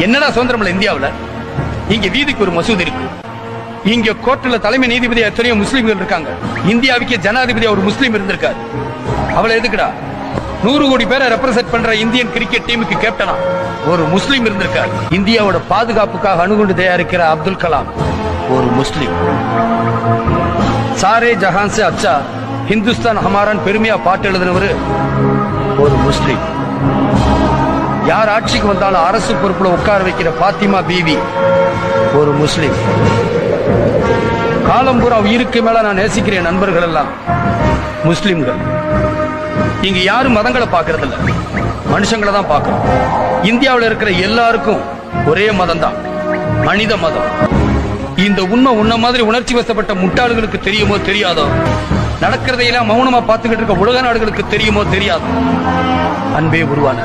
என்னடா சுதந்திரம் இல்ல இந்தியாவுல? இங்க வீதிக்கு ஒரு மசூதி இருக்கு. இங்க கோர்ட்ல தலைமை நீதிபதி எத்தனையோ முஸ்லீம்கள் இருக்காங்க. இந்தியாவுக்கு ஜனாதிபதி ஒரு முஸ்லீம் இருந்திருக்காரு. அவளை எதுக்குடா? 100 கோடி பேரை ரெப்ரசென்ட் பண்ற இந்தியன் கிரிக்கெட் டீமுக்கு கேப்டனா ஒரு முஸ்லீம் இருந்திருக்காரு. இந்தியாவோட பாதுகாப்புக்காக அணுகுண்டு தயாரிக்கிற அப்துல் கலாம் ஒரு முஸ்லீம். சாரே ஜஹான் சே அச்சா ஹிந்துஸ்தான் ஹமாரான் பெருமையா பாட்டு எழுதினவரு ஒரு முஸ்லீம். யார் ஆட்சிக்கு வந்தாலும் அரசு பொறுப்புல உட்கார வைக்கிற பாத்திமா பீவி ஒரு முஸ்லீம். காலம்பூரா உயிருக்கு மேல நான் நேசிக்கிற நண்பர்கள் எல்லாம் முஸ்லிம்கள். இங்க யாரும் மதங்களை பாக்குறது இல்ல, மனுஷங்களை தான் பாக்குறோம். இந்தியாவில் இருக்கிற எல்லாருக்கும் ஒரே மதம் தான், மனித மதம். இந்த உண்மை உன்ன மாதிரி உணர்ச்சி வசப்பட்ட முட்டாளுகளுக்கு தெரியுமோ தெரியாதோ, நடக்கிறதையெல்லாம் மௌனமா பார்த்துக்கிட்டு இருக்க உலக நாடுகளுக்கு தெரியுமோ தெரியாதோ, அன்பே உருவான